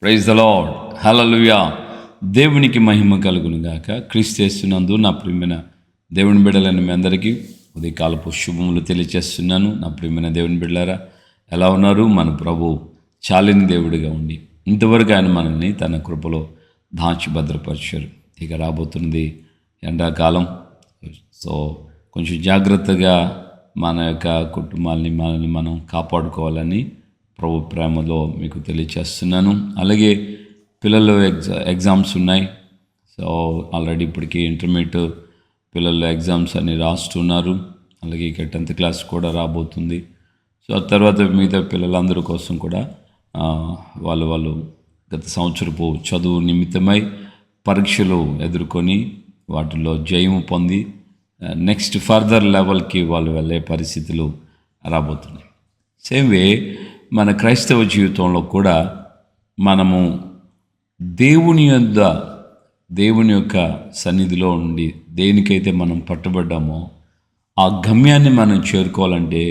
Praise the lord, హల్లెలూయా. దేవునికి మహిమ కలుగును గాక. క్రీస్తు యేసునందు నా ప్రియమైన దేవుని బిడ్డలని మీ అందరికీ ఉదయకాలపు శుభములు తెలియచేస్తున్నాను. నా ప్రియమైన దేవుని బిడ్డలారా, ఎలా ఉన్నారు? మన ప్రభు చాలిని దేవుడిగా ఉండి ఇంతవరకు ఆయన మనల్ని తన కృపలో దాచి భద్రపరిచారు. ఇక రాబోతున్నది ఎండాకాలం. సో కొంచెం జాగ్రత్తగా మన యొక్క కుటుంబాలని మనల్ని మనం కాపాడుకోవాలని ప్రభు ప్రేమలో మీకు తెలియచేస్తున్నాను. అలాగే పిల్లలు ఎగ్జామ్స్ ఉన్నాయి. సో ఆల్రెడీ ఇప్పటికీ ఇంటర్మీడియట్ పిల్లలు ఎగ్జామ్స్ అన్ని రాస్తున్నారు. అలాగే ఇక 10th క్లాస్ కూడా రాబోతుంది. సో ఆ తర్వాత మిగతా పిల్లలందరి కోసం కూడా వాళ్ళు గత సంవత్సరపు చదువు నిమిత్తమై పరీక్షలు ఎదుర్కొని వాటిలో జయము పొంది నెక్స్ట్ ఫర్దర్ లెవెల్కి వాళ్ళు వెళ్ళే పరిస్థితులు రాబోతున్నాయి. సేమ్ వే మన క్రైస్తవ జీవితంలో కూడా మనము దేవుని యొక్క సన్నిధిలో ఉండి దేనికైతే మనం పట్టుబడ్డామో ఆ గమ్యాన్ని మనం చేరుకోవాలంటే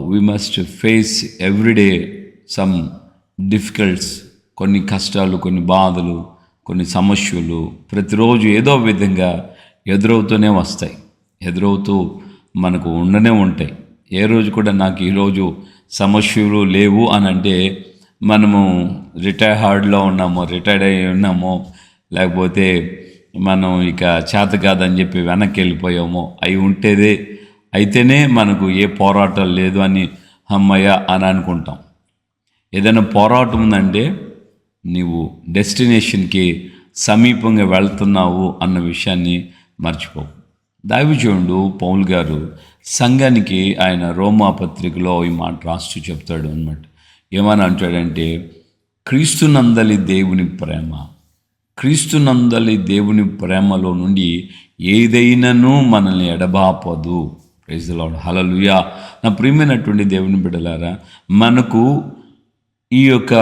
we must face everyday some difficults. కొన్ని కష్టాలు, కొన్ని బాధలు, కొన్ని సమస్యలు ప్రతిరోజు ఏదో విధంగా ఎదురవుతూనే వస్తాయి. ఎదురవుతూ మనకు ఉండనే ఉంటాయి. ఏ రోజు కూడా నాకు ఈరోజు సమస్యలు లేవు అని అంటే మనము రిటైర్డ్లో ఉన్నామో, రిటైర్డ్ అయి ఉన్నామో, లేకపోతే మనం ఇక చేత కాదని చెప్పి వెనక్కి వెళ్ళిపోయామో అయితేనే మనకు ఏ పోరాటం లేదు అని అమ్మయ్య అని అనుకుంటాం. ఏదైనా పోరాటం ఉందంటే నీవు డెస్టినేషన్కి సమీపంగా వెళ్తున్నావు అన్న విషయాన్ని మర్చిపోవు. దైవజనుడు పౌలు గారు సంఘానికి ఆయన రోమా పత్రికలో ఈ మాట రాస్తూ చెప్తాడు అన్నమాట. ఏమని అంటాడంటే, క్రీస్తునందలి దేవుని ప్రేమలో నుండి ఏదైనాను మనల్ని ఎడబాపదు. ప్రైజ్ ది లార్డ్, హల్లెలూయా. నా ప్రియమైనటువంటి దేవుని బిడ్డలారా, మనకు ఈ యొక్క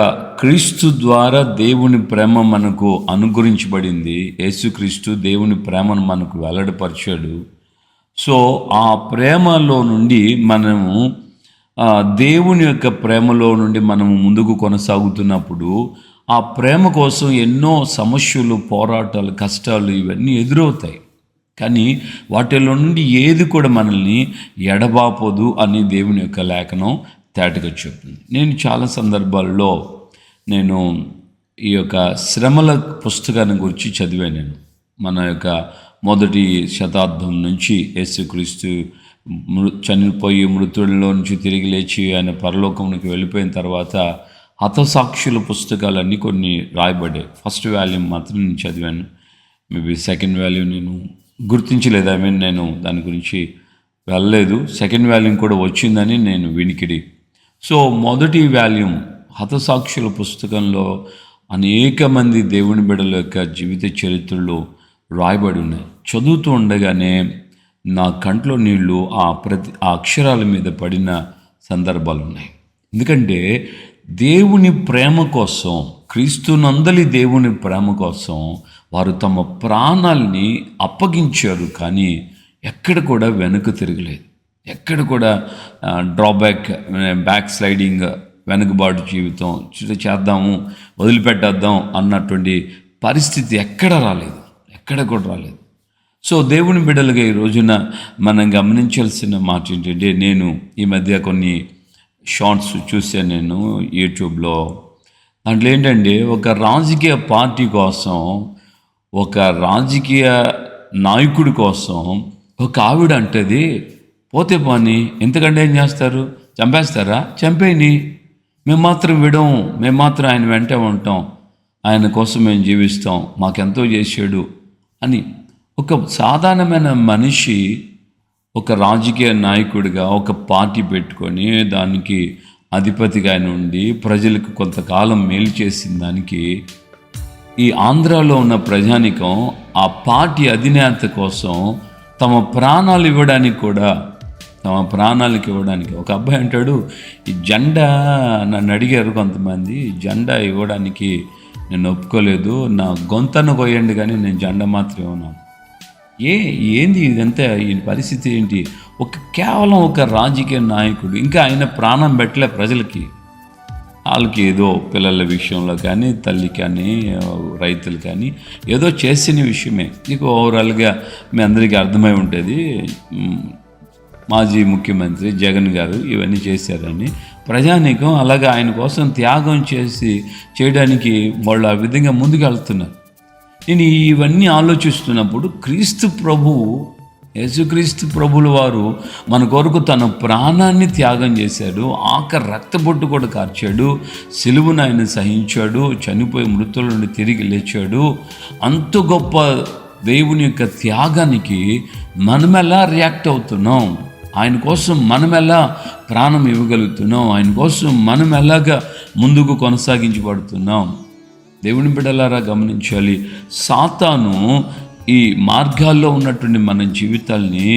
క్రీస్తు ద్వారా దేవుని ప్రేమ మనకు అనుగ్రహించబడింది. యేసుక్రీస్తు దేవుని ప్రేమను మనకు వెల్లడిపరిచాడు. సో ఆ ప్రేమలో నుండి మనము దేవుని యొక్క ప్రేమలో నుండి మనము ముందుకు కొనసాగుతున్నప్పుడు ఆ ప్రేమ కోసం ఎన్నో సమస్యలు, పోరాటాలు, కష్టాలు ఇవన్నీ ఎదురవుతాయి. కానీ వాటిలో నుండి ఏది కూడా మనల్ని ఎడబాపదు అని దేవుని యొక్క లేఖనం తేటగా చెప్తుంది. నేను చాలా సందర్భాల్లో ఈ యొక్క శ్రమల పుస్తకాన్ని గురించి చదివాను. నేను మన యొక్క 1వ శతాబ్దం నుంచి యేసుక్రీస్తు చనిపోయి మృతుల్లో నుంచి తిరిగి లేచి ఆయన పరలోకంలోకి వెళ్ళిపోయిన తర్వాత హతసాక్షుల పుస్తకాలన్నీ కొన్ని రాయబడ్డాయి. ఫస్ట్ వాల్యూమ్ మాత్రం నేను చదివాను. మేబీ సెకండ్ వాల్యూమ్ నేను గుర్తించలేదు. నేను దాని గురించి వెళ్ళలేదు. సెకండ్ వాల్యూమ్ కూడా వచ్చిందని నేను వినికిడి. సో 1వ వాల్యూమ్ హతసాక్షుల పుస్తకంలో అనేక మంది దేవుని బిడ్డల యొక్క జీవిత చరిత్రలు రాయబడి ఉన్నాయి. చదువుతూ ఉండగానే నా కంట్లో నీళ్లు ఆ అక్షరాల మీద పడిన సందర్భాలు ఉన్నాయి. ఎందుకంటే దేవుని ప్రేమ కోసం, క్రీస్తునందలి దేవుని ప్రేమ కోసం వారు తమ ప్రాణాల్ని అప్పగించారు. కానీ ఎక్కడ కూడా వెనుక తిరగలేదు. ఎక్కడ కూడా బ్యాక్ స్లైడింగ్, వెనుకబాటు జీవితం చేద్దాము, వదిలిపెట్టేద్దాం అన్నటువంటి పరిస్థితి ఎక్కడ కూడా రాలేదు. సో దేవుని బిడ్డలుగా ఈ రోజున మనం గమనించాల్సిన మాట ఏంటంటే, నేను ఈ మధ్య కొన్ని షార్ట్స్ చూశాను నేను యూట్యూబ్లో. దాంట్లో ఏంటంటే, ఒక రాజకీయ పార్టీ కోసం, ఒక రాజకీయ నాయకుడి కోసం ఒక ఆవిడ అంటది, పోతే పోని ఎంతకంటే ఏం చేస్తారు, చంపేస్తారా, చంపేయని, మేము మాత్రం విడము, మేము మాత్రం ఆయన వెంటే ఉంటాం, ఆయన కోసం మేము జీవిస్తాం, మాకెంతో చేసాడు అని ఒక సాధారణమైన మనిషి ఒక రాజకీయ నాయకుడిగా ఒక పార్టీ పెట్టుకొని దానికి అధిపతిగా ఆయన ఉండి ప్రజలకు కొంతకాలం మేలు చేసిన దానికి ఈ ఆంధ్రాలో ఉన్న ప్రజానికం ఆ పార్టీ అధినేత కోసం తమ ప్రాణాలు ఇవ్వడానికి ఒక అబ్బాయి అంటాడు, ఈ జెండా నన్ను అడిగారు కొంతమంది, జెండా ఇవ్వడానికి నేను ఒప్పుకోలేదు, నా గొంతను కొయ్యండి కానీ నేను జెండా మాత్రం ఇవ్వను. ఏంది ఇదంతా, ఈ పరిస్థితి ఏంటి? కేవలం ఒక రాజకీయ నాయకుడు, ఇంకా ఆయన ప్రాణం పెట్టలే ప్రజలకి. వాళ్ళకి ఏదో పిల్లల విషయంలో కానీ, తల్లి కానీ, రైతులు కానీ ఏదో చేసిన విషయమే. నీకు ఓవరాల్గా మీ అందరికీ అర్థమై ఉంటుంది. మాజీ ముఖ్యమంత్రి జగన్ గారు ఇవన్నీ చేశారని ప్రజానీకం అలాగా ఆయన కోసం త్యాగం చేయడానికి వాళ్ళు ఆ విధంగా ముందుకు వెళ్తున్నారు. నేను ఇవన్నీ ఆలోచిస్తున్నప్పుడు యేసుక్రీస్తు ప్రభుల వారు మన కొరకు తన ప్రాణాన్ని త్యాగం చేశాడు. ఆఖరి రక్తబొట్టు కూడా కార్చాడు. సిలువను ఆయన సహించాడు. చనిపోయి మృతుల నుండి తిరిగి లేచాడు. అంత గొప్ప దేవుని యొక్క త్యాగానికి మనం ఎలా రియాక్ట్ అవుతున్నాం? ఆయన కోసం మనం ఎలా ప్రాణం ఇవ్వగలుగుతున్నాం? ఆయన కోసం మనం ఎలాగా ముందుకు కొనసాగించబడుతున్నాం? దేవుని బిడ్డలారా గమనించాలి. సాతాను ఈ మార్గాల్లో ఉన్నటువంటి మన జీవితాల్ని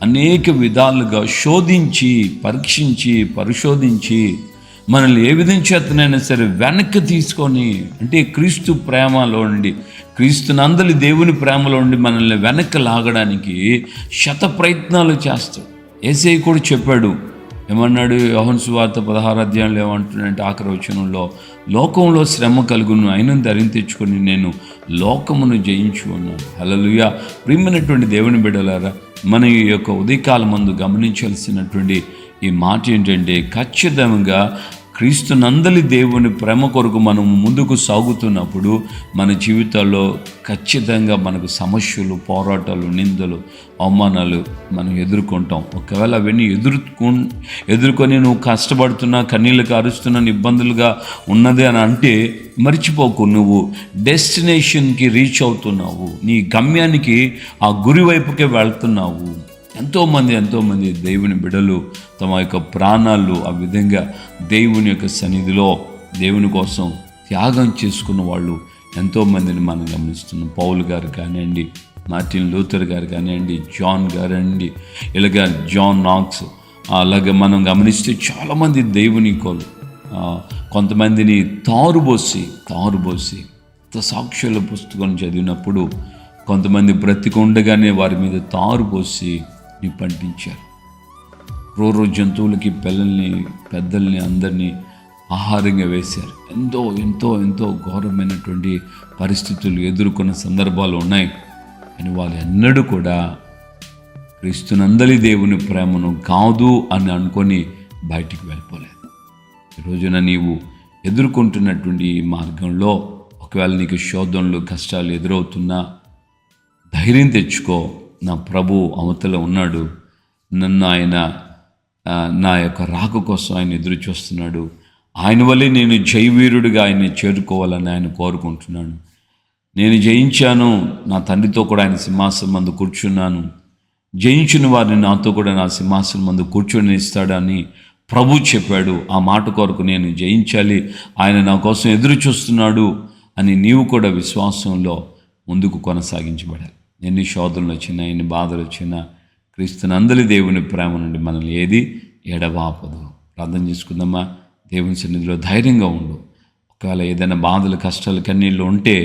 అనేక విధాలుగా శోధించి, పరీక్షించి, పరిశోధించి మనల్ని ఏ విధం చేతనైనా సరే వెనక్కి తీసుకొని, అంటే క్రీస్తు ప్రేమలో ఉండి, క్రీస్తునందలి దేవుని ప్రేమలో ఉండి మనల్ని వెనక్కి లాగడానికి శత ప్రయత్నాలు చేస్తాడు. యేసయ్య కూడా చెప్పాడు. ఏమన్నాడు? యోహాను సువార్త 16వ అధ్యాయంలో ఏమంటున్నాడంటే ఆఖరి వచనంలో, లోకంలో శ్రమ కలుగును, అయినను ధైర్యం తెచ్చుకొని నేను లోకమును జయించు అన్నాడు. హల్లెలూయా. ప్రియమైనటువంటి దేవుని బిడ్డలారా, మన ఈ యొక్క ఉదయకాలం మందు గమనించాల్సినటువంటి ఈ మాట ఏంటంటే, ఖచ్చితంగా క్రీస్తునందలి దేవుని ప్రేమ కొరకు మనం ముందుకు సాగుతున్నప్పుడు మన జీవితాల్లో ఖచ్చితంగా మనకు సమస్యలు, పోరాటాలు, నిందలు, అవమానాలు మనం ఎదుర్కొంటాం. ఒకవేళ అవన్నీ ఎదుర్కొని నువ్వు కష్టపడుతున్నా, కన్నీళ్ళు కారుస్తున్నా, ఇబ్బందులుగా ఉన్నది అని అంటే మర్చిపోకు, నువ్వు డెస్టినేషన్కి రీచ్ అవుతున్నావు. నీ గమ్యానికి, ఆ గురి వైపుకే వెళ్తున్నావు. ఎంతోమంది దేవుని బిడ్డలు తమ యొక్క ప్రాణాలు ఆ విధంగా దేవుని యొక్క సన్నిధిలో దేవుని కోసం త్యాగం చేసుకున్న వాళ్ళు ఎంతోమందిని మనం గమనిస్తున్నాం. పౌలు గారు కానివ్వండి, మార్టిన్ లూథర్ గారు కానివ్వండి, జాన్ గారండి, ఇలాగ జాన్ నాక్స్, అలాగే మనం గమనిస్తే చాలామంది దేవుని కోలు, కొంతమందిని తారుబోసి సాక్ష్యాల పుస్తకం చదివినప్పుడు కొంతమంది బ్రతికుండగానే వారి మీద తారుబోసి నిప్పంటించారు. క్రూర జంతువులకి పిల్లల్ని, పెద్దల్ని, అందరినీ ఆహారంగా వేశారు. ఎంతో ఘోరమైనటువంటి పరిస్థితులు ఎదుర్కొన్న సందర్భాలు ఉన్నాయి. కానీ వాళ్ళు ఎన్నడూ కూడా క్రీస్తునందలి దేవుని ప్రేమను కాదు అని అనుకొని బయటికి వెళ్ళిపోలేదు. ఈరోజున నీవు ఎదుర్కొంటున్నటువంటి ఈ మార్గంలో ఒకవేళ నీకు శోధనలు, కష్టాలు ఎదురవుతున్నా ధైర్యం తెచ్చుకో. నా ప్రభు అవతల ఉన్నాడు. నన్ను ఆయన, నా యొక్క రాక కోసం ఆయన ఎదురు చూస్తున్నాడు. ఆయన వల్లే నేను జయవీరుడిగా ఆయన్ని చేరుకోవాలని ఆయన కోరుకుంటున్నాను. నేను జయించాను, నా తండ్రితో కూడా ఆయన సింహాసనం మందు కూర్చున్నాను. జయించిన వారిని నాతో కూడా నా సింహాసనం మందు కూర్చొని ఇస్తాడని ప్రభు చెప్పాడు. ఆ మాట కొరకు నేను జయించాలి, ఆయన నా కోసం ఎదురు చూస్తున్నాడు అని నీవు కూడా విశ్వాసంలో ముందుకు కొనసాగించబడాలి. ఎన్ని శోధనలు వచ్చినా, ఎన్ని బాధలు వచ్చినా క్రీస్తునందలి దేవుని ప్రేమ నుండి మనల్ని ఏది ఎడబాపదు. ప్రార్థన చేసుకుందామా? దేవుని సన్నిధిలో ధైర్యంగా ఉండు. ఒకవేళ ఏదైనా బాధలు, కష్టాలు, కన్నీళ్ళు ఉంటే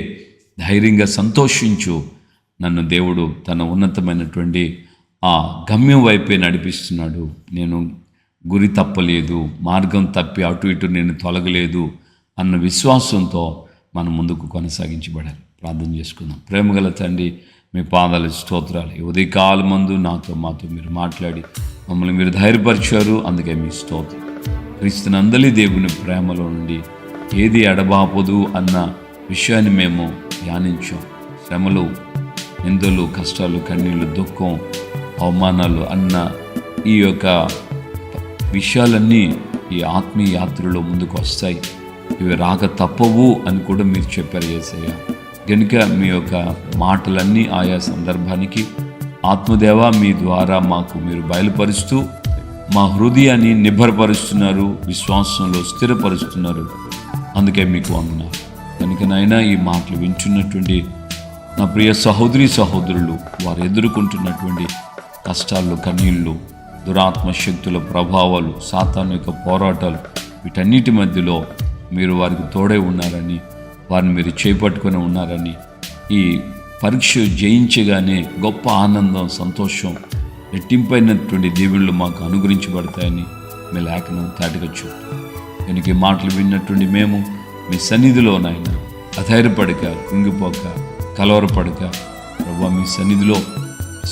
ధైర్యంగా సంతోషించు. నన్ను దేవుడు తన ఉన్నతమైనటువంటి ఆ గమ్యం వైపే నడిపిస్తున్నాడు. నేను గురి తప్పలేదు, మార్గం తప్పి అటు ఇటు నేను తొలగలేదు అన్న విశ్వాసంతో మనం ముందుకు కొనసాగించబడాలి. ప్రార్థన చేసుకుందాం. ప్రేమగల తండ్రి, మీ పాదాల స్తోత్రాలు. ఈ ఉదయకాలం మందు మాతో మీరు మాట్లాడి మమ్మల్ని మీరు ధైర్యపరిచారు. అందుకే మీ స్తోత్రం. క్రీస్తునందలి దేవుని ప్రేమలో నుండి ఏది ఎడబాపదు అన్న విషయాన్ని మేము ధ్యానించాం. శ్రమలు, నిందలు, కష్టాలు, కన్నీళ్ళు, దుఃఖం, అవమానాలు అన్న ఈ యొక్క విషయాలన్నీ ఈ ఆత్మీయ యాత్రలో ముందుకు వస్తాయి. ఇవి రాక తప్పవు అని కూడా మీరు చెప్పారు యేసయ్య. కనుక మీ యొక్క మాటలన్నీ ఆయా సందర్భానికి ఆత్మదేవ మీ ద్వారా మాకు మీరు బయలుపరుస్తూ మా హృదయాన్ని నిబ్బరపరుస్తున్నారు, విశ్వాసంలో స్థిరపరుస్తున్నారు. అందుకే మీకు వందనాలు. కనుక నాయనా, ఈ మాటలు వింటున్నటువంటి నా ప్రియ సహోదరి సహోదరులు వారు ఎదుర్కొంటున్నటువంటి కష్టాలు, కన్నీళ్ళు, దురాత్మ శక్తుల ప్రభావాలు, సాతాను యొక్క పోరాటాలు, వీటన్నిటి మధ్యలో మీరు వారికి తోడై ఉన్నారని, వారిని మీరు చేపట్టుకొని ఉన్నారని, ఈ పరీక్ష జయించగానే గొప్ప ఆనందం, సంతోషం, రెట్టింపైనటువంటి దీవెనలు మాకు అనుగ్రహించబడతాయని మీ లేఖనం తాటిగా చూపుతాం. కనుక ఈ మాటలు విన్నటువంటి మేము మీ సన్నిధిలోనైనా అధైర్యపడక, కుంగిపోక, కలవరపడక ప్రభు మీ సన్నిధిలో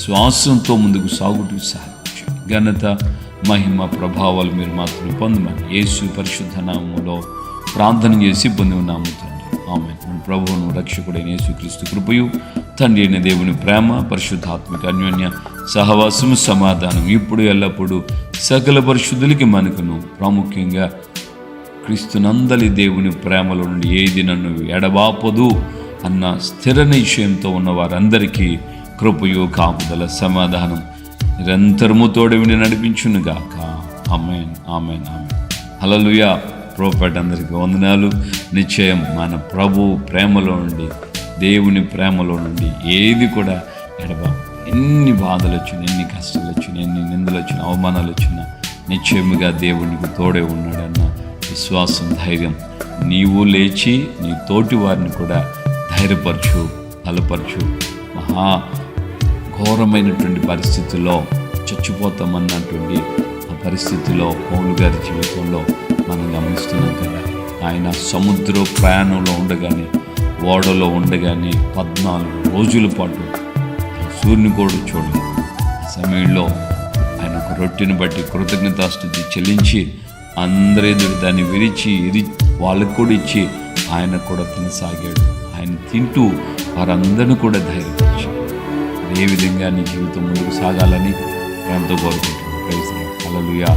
శ్వాసంతో ముందుకు సాగుటూ సాగించు. ఘనత, మహిమ, ప్రభావాలు మీరు మాత్రం పొందమని యేసు పరిశుద్ధ నామములో ప్రార్థన చేసి పొంది ఉన్నాము తండ్రి. ఆమేన్. మన ప్రభువును రక్షకుడైన యేసుక్రీస్తు కృపయు, తండ్రి అయిన దేవుని ప్రేమ, పరిశుద్ధాత్మిక అన్యోన్య సహవాసము, సమాధానం ఇప్పుడు ఎల్లప్పుడూ సకల పరిశుద్ధులకి మనకును, ప్రాముఖ్యంగా క్రీస్తునందలి దేవుని ప్రేమలో నుండి ఏది నన్ను ఎడబాపదు అన్న స్థిర నిశ్చయంతో ఉన్న వారందరికీ కృపయు, కాపుదల, సమాధానం నిరంతరము తోడవిని నడిపించునుగాక. ఆమేన్, ఆమేన్, ఆమేన్. హల్లెలూయా. ప్రోఫెట్ అందరికీ వందనాలు. నిశ్చయం మన ప్రభు ప్రేమలో నుండి, దేవుని ప్రేమలో నుండి ఏది కూడా ఎడబాపు. ఎన్ని బాధలు వచ్చినా, ఎన్ని కష్టాలు వచ్చినా, ఎన్ని నిందలు వచ్చినా, అవమానాలు వచ్చినా నిశ్చయముగా దేవునికి తోడే ఉన్నాడన్న విశ్వాసం, ధైర్యం నీవు లేచి నీ తోటి వారిని కూడా ధైర్యపరచు, బలపరచు. మహా ఘోరమైనటువంటి పరిస్థితుల్లో చచ్చిపోతామన్నటువంటి ఆ పరిస్థితిలో పౌలు గారి జీవితంలో మనం గమనిస్తున్నాం కదా. ఆయన సముద్ర ప్రయాణంలో ఉండగానే, ఓడలో ఉండగానే 14 రోజుల పాటు సూర్యుని కూడా చూడలేదు. ఆ సమయంలో ఆయన ఒక రొట్టెని బట్టి కృతజ్ఞతాస్తుతి చెల్లించి అందరి ఎదురు దాన్ని విరిచి వాళ్ళకు కూడా ఇచ్చి ఆయన కూడా తినసాగాడు. ఆయన తింటూ వారందరినీ కూడా ధైర్యపరిచాడు. ఏ విధంగా నీ జీవితం ముందుకు సాగాలని ఎంతో కోరుకుంటున్నాను. Praise the Lord. హల్లెలూయా.